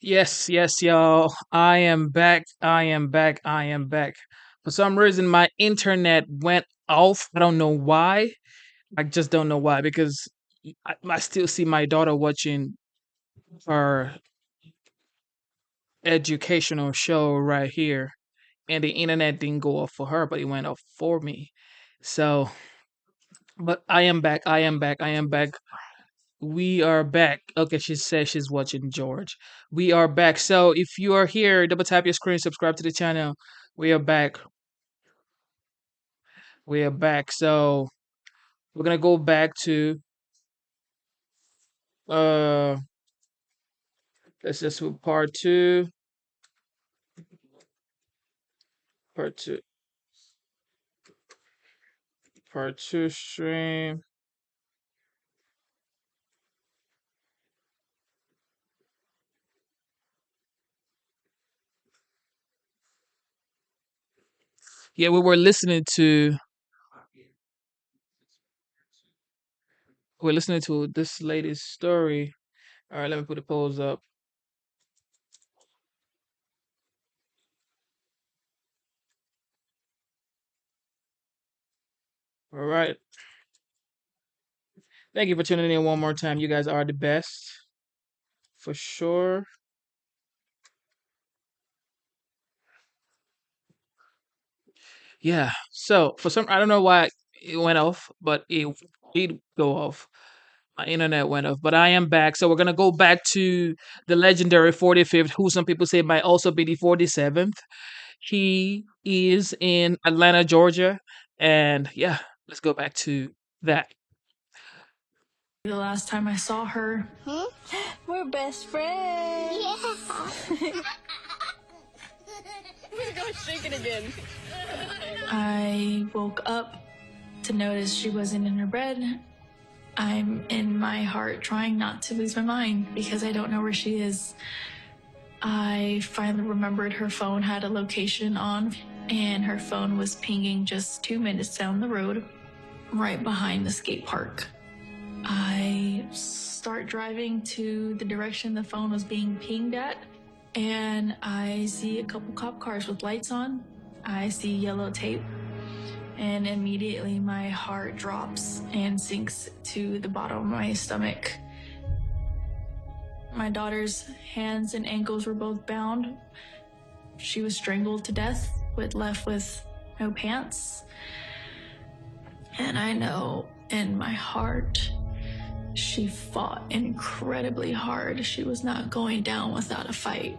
Yes, yes, y'all. I am back. I am back. I am back. For some reason, my internet went off. I don't know why. I just don't know why because I still see my daughter watching her educational show right here, and the internet didn't go off for her, but it went off for me. So, but I am back. I am back. I am back. We are back. Okay, she says she's watching George. We are back. So if you are here, double tap your screen, subscribe to the channel. We are back. We are back. So we're gonna go back to uh let's just do part two, part two stream. Yeah, we're listening to this lady's story. All right, let me put the polls up. All right. Thank you for tuning in one more time. You guys are the best for sure. Yeah. So for some, I don't know why it went off, but it did go off. My internet went off, but I am back. So we're gonna go back to the legendary 45th, who some people say might also be the 47th. He is in Atlanta, Georgia, and yeah, let's go back to that. The last time I saw her, We're best friends. Yeah. We're going shaking again. I woke up to notice she wasn't in her bed. I'm in my heart trying not to lose my mind because I don't know where she is. I finally remembered her phone had a location on, and her phone was pinging just 2 minutes down the road, right behind the skate park. I start driving to the direction the phone was being pinged at, and I see a couple cop cars with lights on. I see yellow tape, and immediately my heart drops and sinks to the bottom of my stomach. My daughter's hands and ankles were both bound. She was strangled to death, left with no pants. And I know in my heart, she fought incredibly hard. She was not going down without a fight.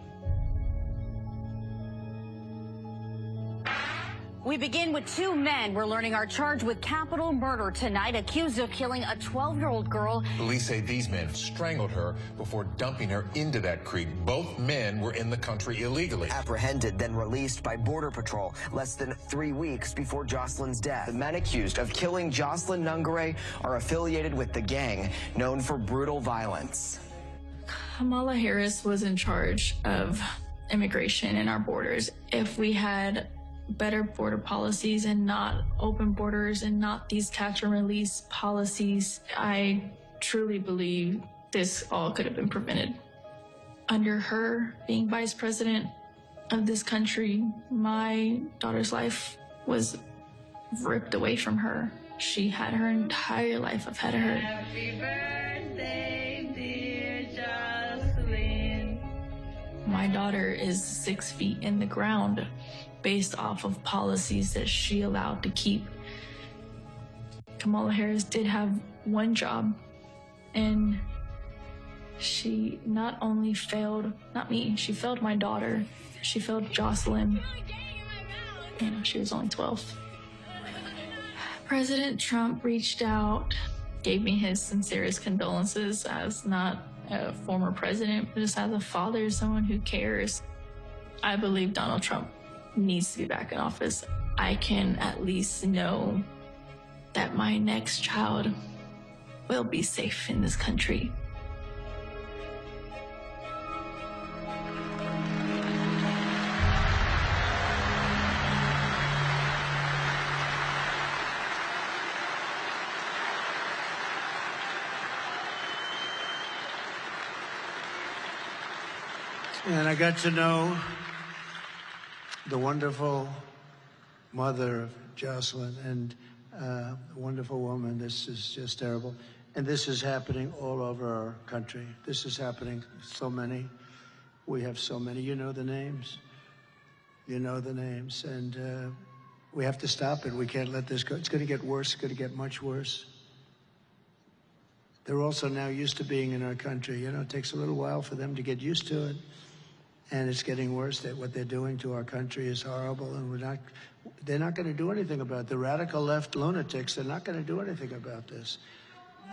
We begin with two men we're learning are charged with capital murder tonight, accused of killing a 12-year-old girl. Police say these men strangled her before dumping her into that creek. Both men were in the country illegally. Apprehended, then released by Border Patrol less than 3 weeks before Joselyn's death. The men accused of killing Joselyn Nungaray are affiliated with the gang known for brutal violence. Kamala Harris was in charge of immigration in our borders. If we had better border policies and not open borders and not these catch and release policies, I truly believe this all could have been prevented. Under her being vice president of this country, my daughter's life was ripped away from her. She had her entire life ahead of her. Happy birthday, dear Joselyn. My daughter is 6 feet in the ground based off of policies that she allowed to keep. Kamala Harris did have one job, and she not only failed, not me, she failed my daughter, she failed Joselyn. You know, she was only 12. President Trump reached out, gave me his sincerest condolences as not a former president, but just as a father, someone who cares. I believe Donald Trump needs to be back in office. I can at least know that my next child will be safe in this country. And I got to know the wonderful mother of Joselyn and a wonderful woman. This is just terrible. And this is happening all over our country. This is happening so many. We have so many. You know the names. You know the names. And we have to stop it. We can't let this go. It's going to get worse. It's going to get much worse. They're also now used to being in our country. You know, it takes a little while for them to get used to it. And it's getting worse. That what they're doing to our country is horrible, and they're not going to do anything about it. The radical left lunatics, they're not going to do anything about this.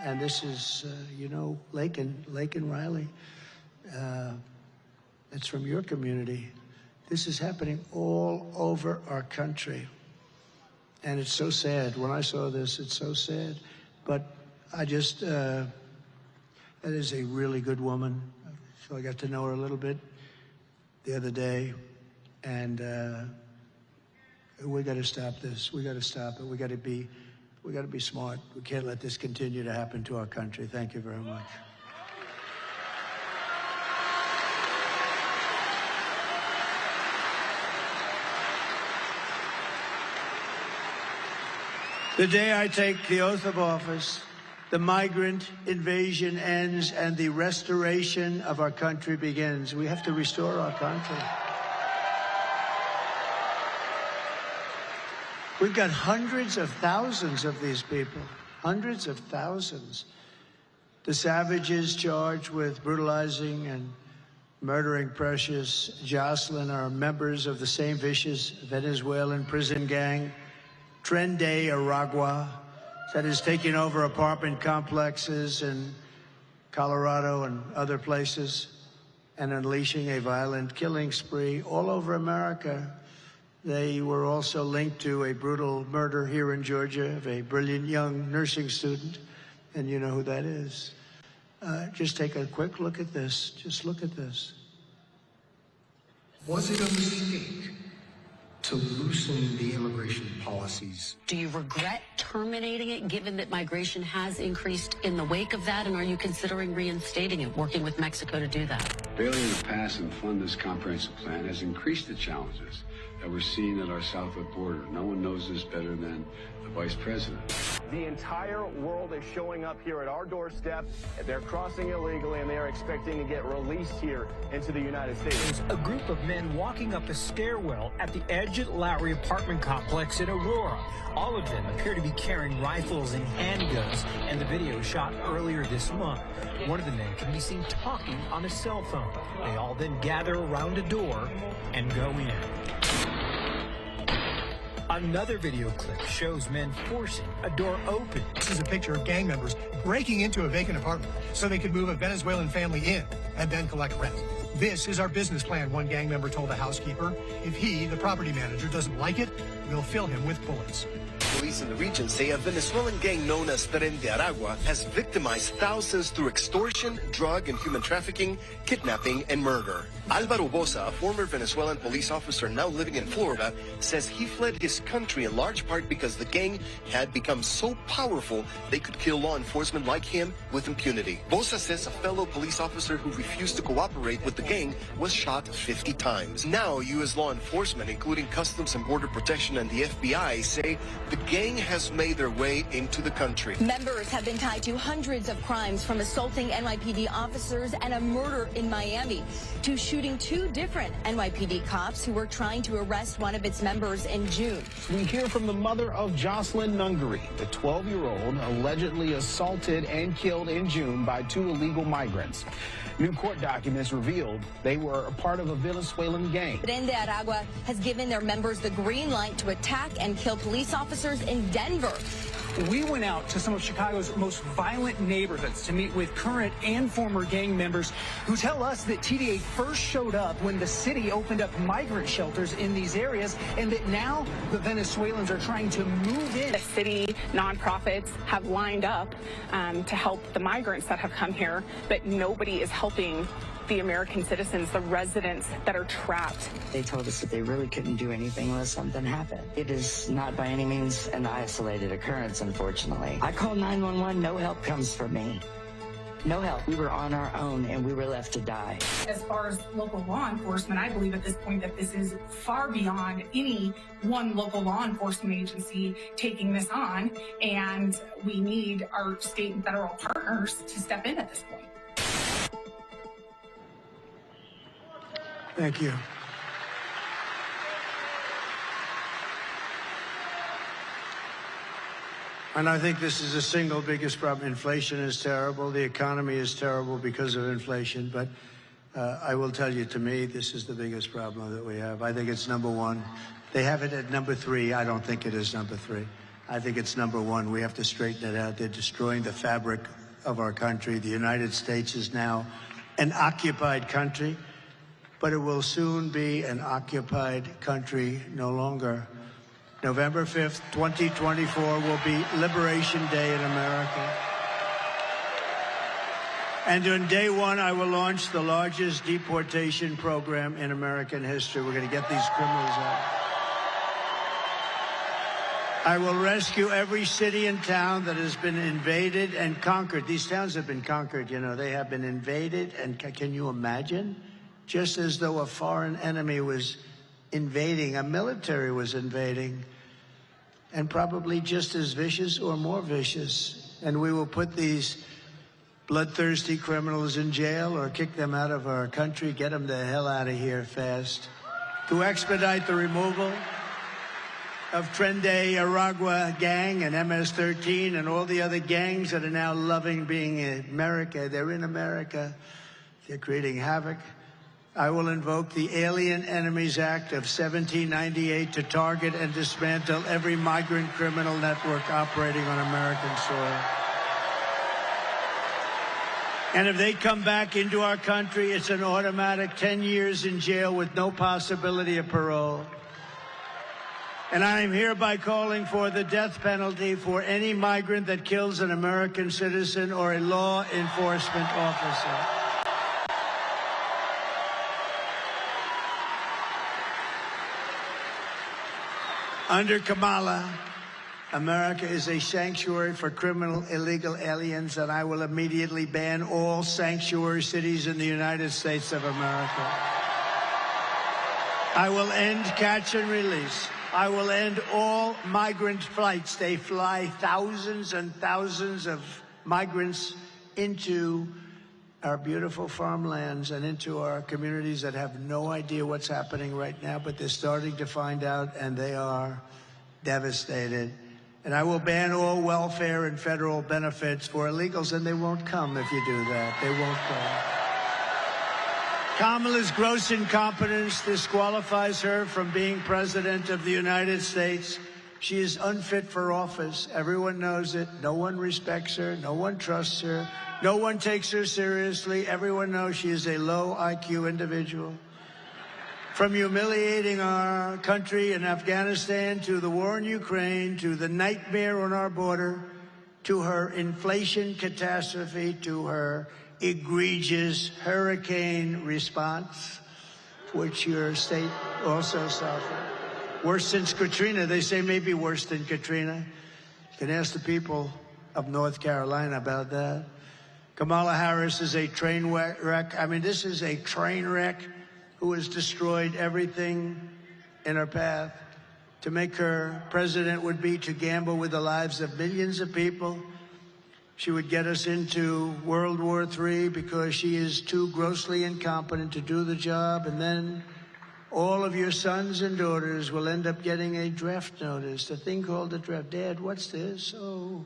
And this is, you know, Lake and Riley. It's from your community. This is happening all over our country. And it's so sad. When I saw this, it's so sad. But I just, that is a really good woman. So I got to know her a little bit the other day, and we got to stop this. We got to stop it. We got to be smart. We can't let this continue to happen to our country. Thank you very much. The day I take the oath of office, the migrant invasion ends and the restoration of our country begins. We have to restore our country. We've got hundreds of thousands of these people, hundreds of thousands. The savages charged with brutalizing and murdering precious Joselyn are members of the same vicious Venezuelan prison gang, Tren de Aragua, that is taking over apartment complexes in Colorado and other places and unleashing a violent killing spree all over America. They were also linked to a brutal murder here in Georgia of a brilliant young nursing student, and you know who that is. Just take a quick look at this. Just look at this. Was it a mistake to loosen the immigration policies? Do you regret terminating it, given that migration has increased in the wake of that? And are you considering reinstating it, working with Mexico to do that? Failing to pass and fund this comprehensive plan has increased the challenges that we're seeing at our southwest border. No one knows this better than the Vice President. The entire world is showing up here at our doorstep. They're crossing illegally, and they are expecting to get released here into the United States. A group of men walking up a stairwell at the Edge Lowry apartment complex in Aurora. All of them appear to be carrying rifles and handguns, and the video shot earlier this month. One of the men can be seen talking on a cell phone. They all then gather around a door and go in. Another video clip shows men forcing a door open. This is a picture of gang members breaking into a vacant apartment so they could move a Venezuelan family in and then collect rent. This is our business plan, one gang member told the housekeeper. If he, the property manager, doesn't like it, we'll fill him with bullets. Police in the region say a Venezuelan gang known as Tren de Aragua has victimized thousands through extortion, drug and human trafficking, kidnapping, and murder. Alvaro Bosa, a former Venezuelan police officer now living in Florida, says he fled his country in large part because the gang had become so powerful they could kill law enforcement like him with impunity. Bosa says a fellow police officer who refused to cooperate with the gang was shot 50 times. Now, U.S. law enforcement, including Customs and Border Protection and the FBI, say the gang has made their way into the country. Members have been tied to hundreds of crimes, from assaulting NYPD officers and a murder in Miami to shooting two different NYPD cops who were trying to arrest one of its members in June. We hear from the mother of Joselyn Nungaray, the 12-year-old allegedly assaulted and killed in June by two illegal migrants. New court documents revealed they were a part of a Venezuelan gang. Tren de Aragua has given their members the green light to attack and kill police officers in Denver. We went out to some of Chicago's most violent neighborhoods to meet with current and former gang members who tell us that TDA first showed up when the city opened up migrant shelters in these areas, and that now the Venezuelans are trying to move in. The city nonprofits have lined up to help the migrants that have come here, but nobody is helping the American citizens, the residents that are trapped. They told us that they really couldn't do anything unless something happened. It is not by any means an isolated occurrence, unfortunately. I call 911, no help comes from me. No help. We were on our own and we were left to die. As far as local law enforcement, I believe at this point that this is far beyond any one local law enforcement agency taking this on, and we need our state and federal partners to step in at this point. Thank you. And I think this is the single biggest problem. Inflation is terrible. The economy is terrible because of inflation. But I will tell you, to me, this is the biggest problem that we have. I think it's number one. They have it at number 3. I don't think it is number 3. I think it's number 1. We have to straighten it out. They're destroying the fabric of our country. The United States is now an occupied country, but it will soon be an occupied country no longer. November 5th, 2024 will be Liberation Day in America. And on day 1, I will launch the largest deportation program in American history. We're going to get these criminals out. I will rescue every city and town that has been invaded and conquered. These towns have been conquered, you know. They have been invaded, and can you imagine? Just as though a foreign enemy was invading, a military was invading, and probably just as vicious or more vicious. And we will put these bloodthirsty criminals in jail or kick them out of our country, get them the hell out of here fast. To expedite the removal of Trende Aragua gang and MS-13 and all the other gangs that are now loving being in America. They're in America. They're creating havoc. I will invoke the Alien Enemies Act of 1798 to target and dismantle every migrant criminal network operating on American soil. And if they come back into our country, it's an automatic 10 years in jail with no possibility of parole. And I am hereby calling for the death penalty for any migrant that kills an American citizen or a law enforcement officer. Under Kamala, America is a sanctuary for criminal illegal aliens, and I will immediately ban all sanctuary cities in the United States of America. I will end catch and release. I will end all migrant flights. They fly thousands and thousands of migrants into our beautiful farmlands and into our communities that have no idea what's happening right now, but they're starting to find out, and they are devastated. And I will ban all welfare and federal benefits for illegals, and they won't come if you do that. They won't come. Kamala's gross incompetence disqualifies her from being president of the United States. She is unfit for office. Everyone knows it. No one respects her. No one trusts her. No one takes her seriously. Everyone knows she is a low IQ individual. From humiliating our country in Afghanistan, to the war in Ukraine, to the nightmare on our border, to her inflation catastrophe, to her egregious hurricane response, which your state also suffered. Worse since Katrina. They say maybe worse than Katrina. You can ask the people of North Carolina about that. Kamala Harris is a train wreck. I mean, this is a train wreck who has destroyed everything in her path. To make her president would be to gamble with the lives of millions of people. She would get us into World War III because she is too grossly incompetent to do the job. And then all of your sons and daughters will end up getting a draft notice, a thing called a draft. Dad, what's this? Oh,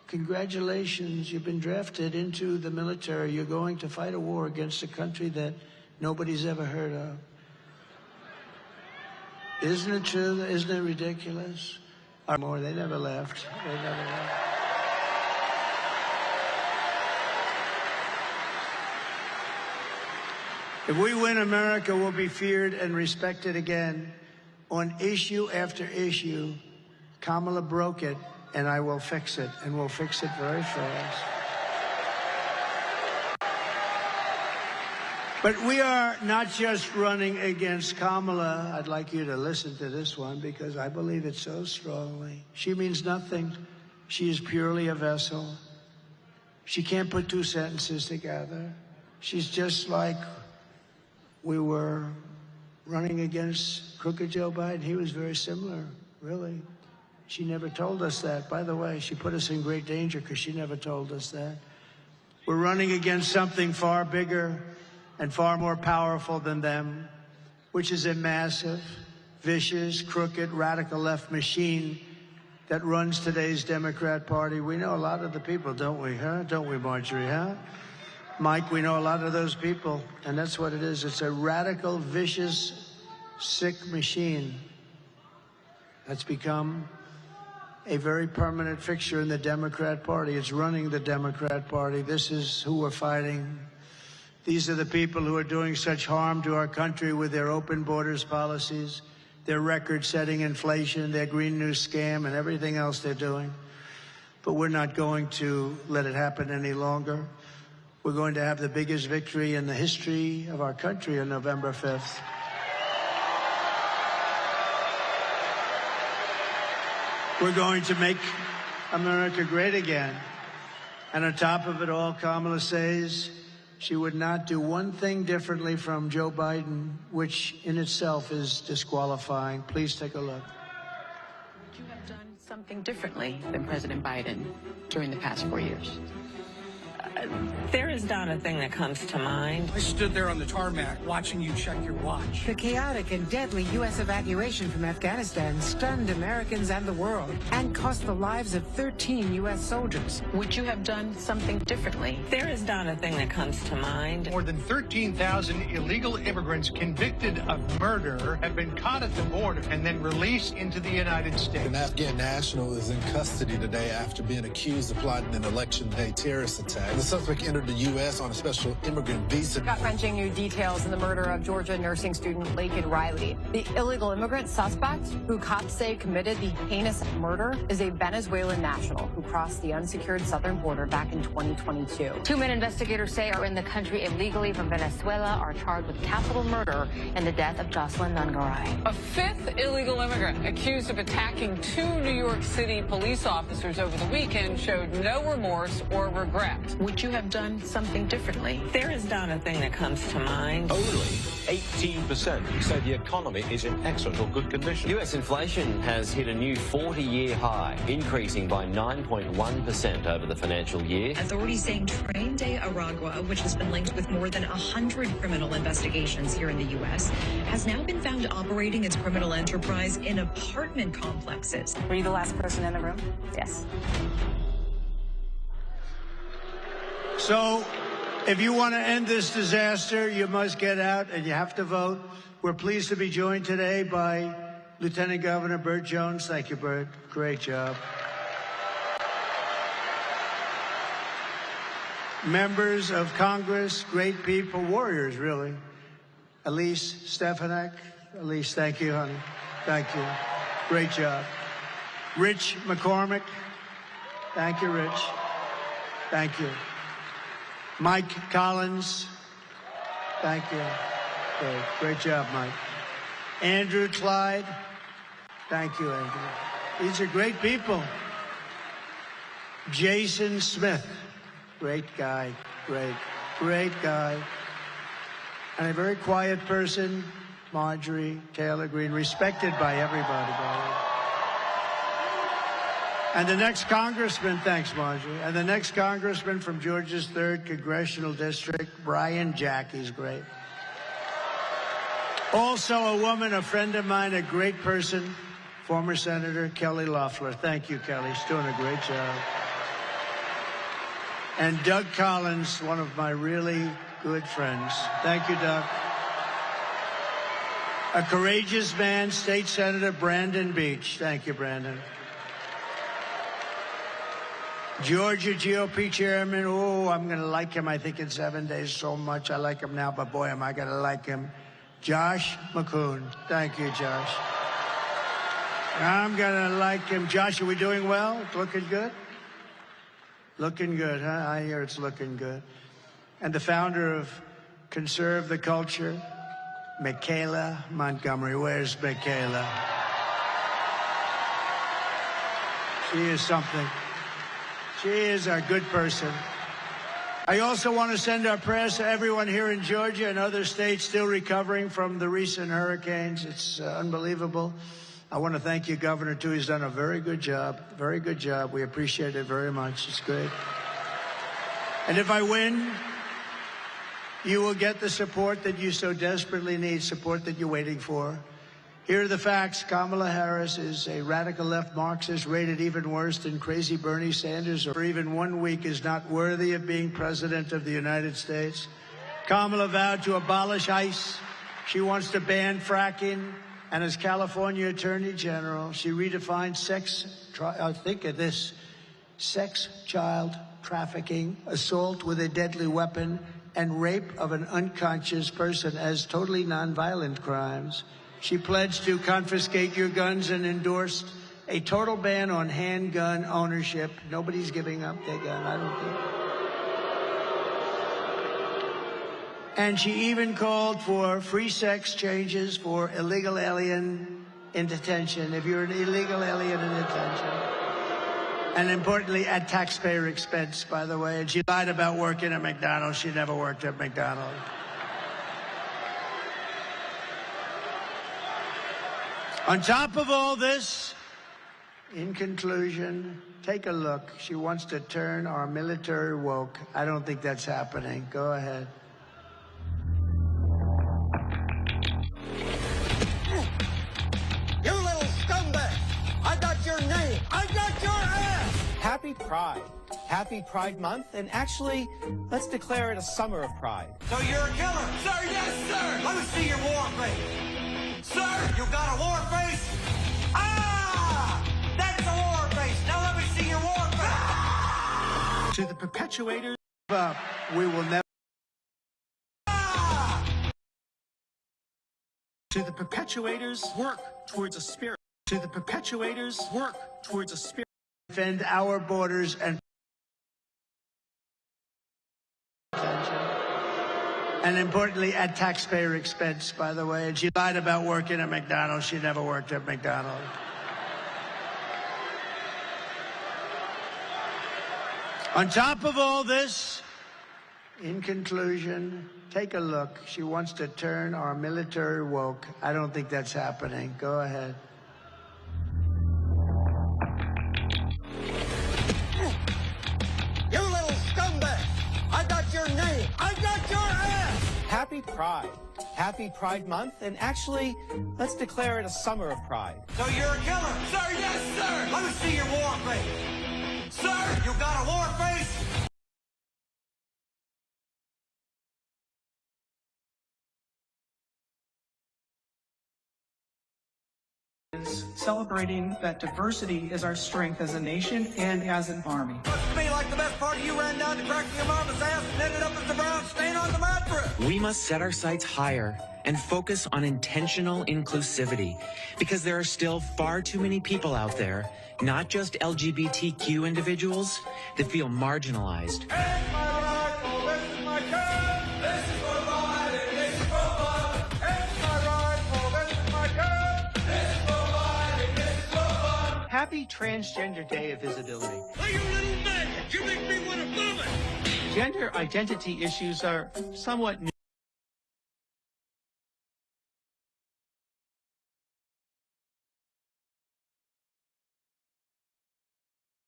congratulations, you've been drafted into the military. You're going to fight a war against a country that nobody's ever heard of. Isn't it true? Isn't it ridiculous? More, they never left. They never left. If we win, America will be feared and respected again. On issue after issue, Kamala broke it, and I will fix it, and we'll fix it very fast. But we are not just running against Kamala. I'd like you to listen to this one because I believe it so strongly. She means nothing. She is purely a vessel. She can't put two sentences together. She's just like we were running against crooked Joe Biden. He was very similar, really. She never told us that. By the way, she put us in great danger because she never told us that. We're running against something far bigger and far more powerful than them, which is a massive, vicious, crooked, radical left machine that runs today's Democrat Party. We know a lot of the people, don't we, huh? Don't we, Marjorie, huh? Mike, we know a lot of those people, and that's what it is. It's a radical, vicious, sick machine that's become a very permanent fixture in the Democrat Party. It's running the Democrat Party. This is who we're fighting. These are the people who are doing such harm to our country with their open borders policies, their record-setting inflation, their Green New scam, and everything else they're doing. But we're not going to let it happen any longer. We're going to have the biggest victory in the history of our country on November 5th. We're going to make America great again. And on top of it all, Kamala says she would not do one thing differently from Joe Biden, which in itself is disqualifying. Please take a look. Would you have done something differently than President Biden during the past 4 years? There is not a thing that comes to mind. I stood there on the tarmac watching you check your watch. The chaotic and deadly U.S. evacuation from Afghanistan stunned Americans and the world and cost the lives of 13 U.S. soldiers. Would you have done something differently? There is not a thing that comes to mind. More than 13,000 illegal immigrants convicted of murder have been caught at the border and then released into the United States. An Afghan national is in custody today after being accused of plotting an election day terrorist attack. The suspect entered the U.S. on a special immigrant visa. Gut-wrenching new details in the murder of Georgia nursing student Laken Riley. The illegal immigrant suspect, who cops say committed the heinous murder, is a Venezuelan national who crossed the unsecured southern border back in 2022. 2 men investigators say are in the country illegally from Venezuela are charged with capital murder in the death of Joselyn Nungaray. A fifth illegal immigrant accused of attacking 2 New York City police officers over the weekend showed no remorse or regret. Would you have done something differently? There is not a thing that comes to mind. Only 18% say the economy is in excellent or good condition. US inflation has hit a new 40-year high, increasing by 9.1% over the financial year. Authorities saying Tren de Aragua, which has been linked with more than 100 criminal investigations here in the U.S., has now been found operating its criminal enterprise in apartment complexes. Were you the last person in the room? Yes. So, if you want to end this disaster, you must get out and you have to vote. We're pleased to be joined today by Lieutenant Governor Burt Jones. Thank you, Burt. Great job. Members of Congress, great people, warriors, really. Elise Stefanik. Elise, thank you, honey. Thank you. Great job. Rich McCormick. Thank you, Rich. Thank you. Mike Collins. Thank you. Great job, Mike. Andrew Clyde. Thank you, Andrew. These are great people. Jason Smith. Great guy. Great guy. And a very quiet person, Marjorie Taylor Greene, respected by everybody, by the way. And the next congressman, thanks, Marjorie, and the next congressman from Georgia's 3rd Congressional District, Brian Jack, he's great. Also a woman, a friend of mine, a great person, former Senator Kelly Loeffler. Thank you, Kelly. She's doing a great job. And Doug Collins, one of my really good friends. Thank you, Doug. A courageous man, State Senator Brandon Beach. Thank you, Brandon. Georgia GOP chairman, oh, I'm going to like him, I think, in 7 days so much. I like him now, but boy, am I going to like him. Josh McCoon. Thank you, Josh. I'm going to like him. Josh, are we doing well? It's looking good? Looking good, huh? I hear it's looking good. And the founder of Conserve the Culture, Michaela Montgomery. Where's Michaela? She is something. She is a good person. I also want to send our prayers to everyone here in Georgia and other states still recovering from the recent hurricanes. It's unbelievable. I want to thank you, Governor, too. He's done a very good job. Very good job. We appreciate it very much. It's great. And if I win, you will get the support that you so desperately need, support that you're waiting for. Here are the facts. Kamala Harris is a radical left Marxist, rated even worse than crazy Bernie Sanders, or for even 1 week is not worthy of being president of the United States. Kamala vowed to abolish ICE. She wants to ban fracking. And as California Attorney General, she redefined think of this, sex, child trafficking, assault with a deadly weapon, and rape of an unconscious person as totally nonviolent crimes. She pledged to confiscate your guns and endorsed a total ban on handgun ownership. Nobody's giving up their gun, I don't think. And she even called for free sex changes for illegal alien in detention, if you're an illegal alien in detention. And importantly, at taxpayer expense, by the way. And she lied about working at McDonald's. She never worked at McDonald's. On top of all this, in conclusion, take a look. She wants to turn our military woke. I don't think that's happening. Go ahead. You little scumbag! I got your name! I got your ass! Happy Pride. Happy Pride Month, and actually, let's declare it a summer of pride. So you're a killer? Sir, yes, sir! Let me see your war face. Sir, you got a war face? Ah! That's a war face! Now let me see your war face! To the perpetuators, we will never. To the perpetuators, work towards a spirit. To the perpetuators, work towards a spirit. Defend our borders and importantly, at taxpayer expense, by the way. And she lied about working at McDonald's. She never worked at McDonald's. On top of all this, in conclusion, take a look. She wants to turn our military woke. I don't think that's happening. Go ahead. You little scumbag! I got your name! I got your ass! Happy Pride. Happy Pride Month, and actually, let's declare it a summer of pride. So you're a killer? Sir, yes, sir! Let me see your war face. Sir, you got a war face? Celebrating that diversity is our strength as a nation and as an army. Looks to me like the best part of you ran down to crack your mama's ass and ended up as the brown stain on the mattress. We must set our sights higher and focus on intentional inclusivity, because there are still far too many people out there, not just LGBTQ individuals, that feel marginalized. Happy Transgender Day of Visibility. Oh, you little maggot! You make me want to vomit! Gender identity issues are somewhat new.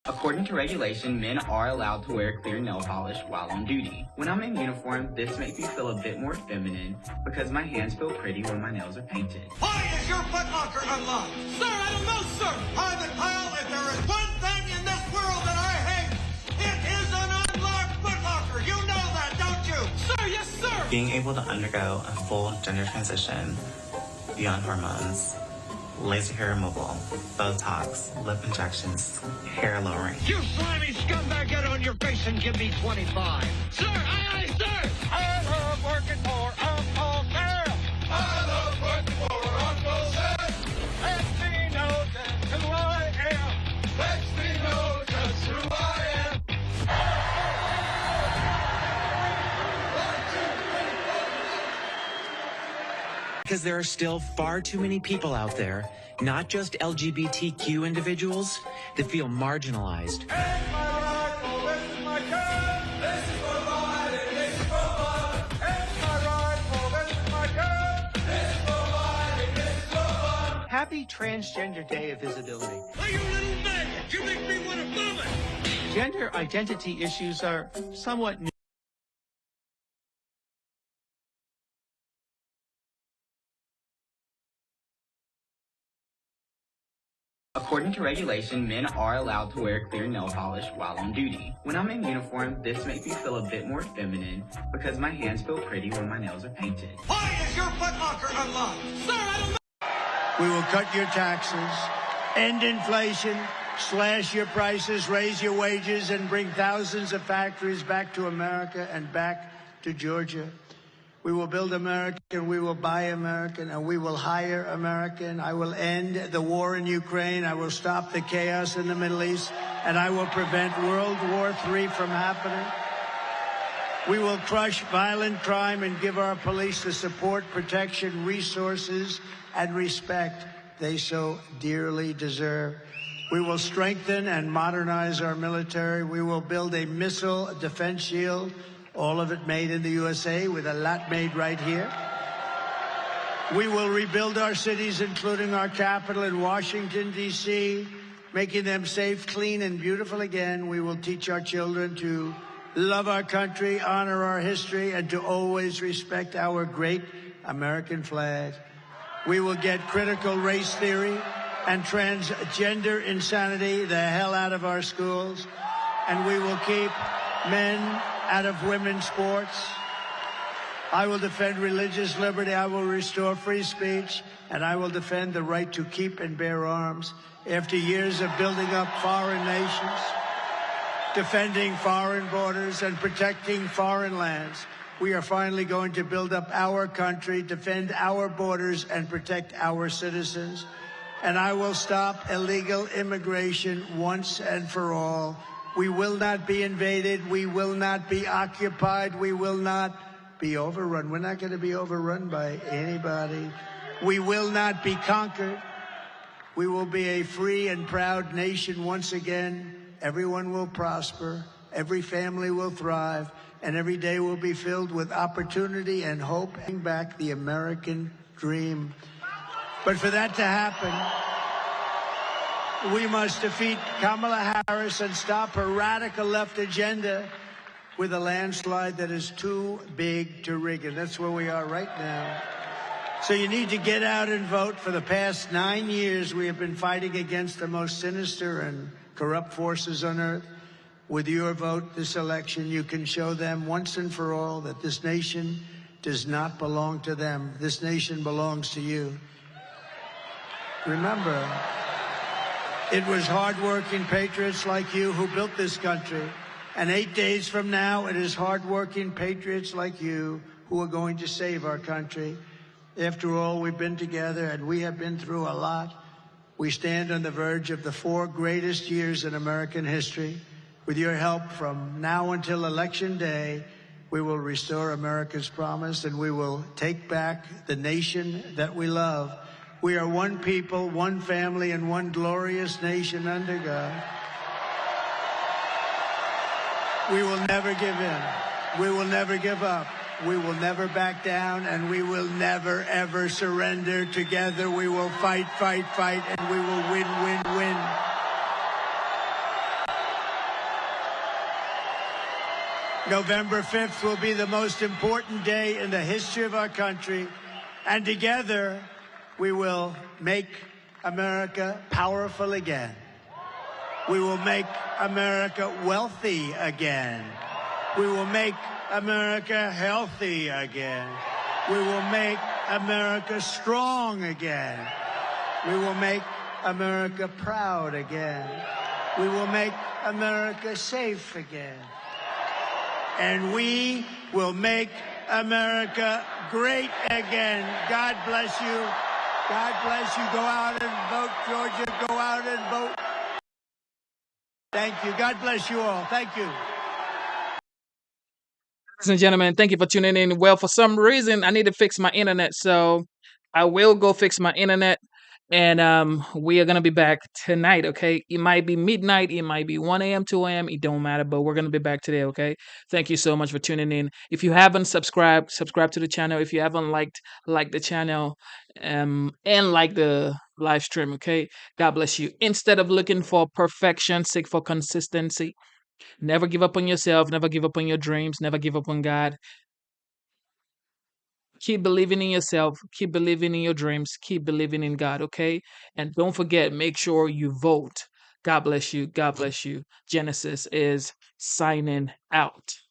According to regulation, men are allowed to wear clear nail polish while on duty. When I'm in uniform, this makes me feel a bit more feminine because my hands feel pretty when my nails are painted. Why is your footlocker unlocked? Sir, I don't know, sir! Private Kyle, if there is one thing in this world that I hate, it is an unlocked footlocker! You know that, don't you? Sir, yes, sir! Being able to undergo a full gender transition beyond hormones, laser hair removal, Botox, lip injections, hair lowering. You slimy scumbag, get on your face and give me 25. Sir, aye, sir! I love working for Uncle Sam! I love working for Uncle Sam! Let me know just who I am! Let me know just who I am! Because there are still far too many people out there, not just LGBTQ individuals, that feel marginalized. This is my car! This is for my Happy Transgender Day of Visibility. Oh, you little maggot! You make me want to vomit! Gender identity issues are somewhat new. According to regulation, men are allowed to wear clear nail polish while on duty. When I'm in uniform, this makes me feel a bit more feminine because my hands feel pretty when my nails are painted. Why is your butt locker unlocked? Sir, I don't know. We will cut your taxes, end inflation, slash your prices, raise your wages, and bring thousands of factories back to America and back to Georgia. We will build American, we will buy American, and we will hire American. I will end the war in Ukraine. I will stop the chaos in the Middle East, and I will prevent World War III from happening. We will crush violent crime and give our police the support, protection, resources, and respect they so dearly deserve. We will strengthen and modernize our military. We will build a missile defense shield, all of it made in the USA, with a lot made right here. We will rebuild our cities, including our capital in Washington, D.C., making them safe, clean, and beautiful again. We will teach our children to love our country, honor our history, and to always respect our great American flag. We will get critical race theory and transgender insanity the hell out of our schools, and we will keep men out of women's sports. I will defend religious liberty. I will restore free speech, and I will defend the right to keep and bear arms. After years of building up foreign nations, defending foreign borders, and protecting foreign lands, we are finally going to build up our country, defend our borders, and protect our citizens. And I will stop illegal immigration once and for all. We will not be invaded. We will not be occupied. We will not be overrun. We're not going to be overrun by anybody. We will not be conquered. We will be a free and proud nation once again. Everyone will prosper. Every family will thrive. And every day will be filled with opportunity and hope. Bring back the American dream. But for that to happen, we must defeat Kamala Harris and stop her radical left agenda with a landslide that is too big to rig. And that's where we are right now. So you need to get out and vote. For the past 9 years, we have been fighting against the most sinister and corrupt forces on earth. With your vote this election, you can show them once and for all that this nation does not belong to them. This nation belongs to you. Remember, it was hardworking patriots like you who built this country. And 8 days from now, it is hardworking patriots like you who are going to save our country. After all, we've been together and we have been through a lot. We stand on the verge of the 4 greatest years in American history. With your help, from now until Election Day, we will restore America's promise and we will take back the nation that we love. We are one people, one family, and one glorious nation under God. We will never give in. We will never give up. We will never back down, and we will never, ever surrender. Together, we will fight, fight, fight, and we will win, win, win. November 5th will be the most important day in the history of our country, and together we will make America powerful again. We will make America wealthy again. We will make America healthy again. We will make America strong again. We will make America proud again. We will make America safe again. And we will make America great again. God bless you. God bless you. Go out and vote, Georgia. Go out and vote. Thank you. God bless you all. Thank you. Ladies and gentlemen, thank you for tuning in. Well, for some reason, I need to fix my internet, so I will go fix my internet. And we are gonna be back tonight, okay? It might be midnight, it might be 1 a.m., 2 a.m., it don't matter, but we're gonna be back today, okay? Thank you so much for tuning in. If you haven't subscribed, subscribe to the channel. If you haven't liked, like the channel, and like the live stream, okay? God bless you. Instead of looking for perfection, seek for consistency. Never give up on yourself, never give up on your dreams, never give up on God. Keep believing in yourself, keep believing in your dreams, keep believing in God, okay? And don't forget, make sure you vote. God bless you. God bless you. Genesis is signing out.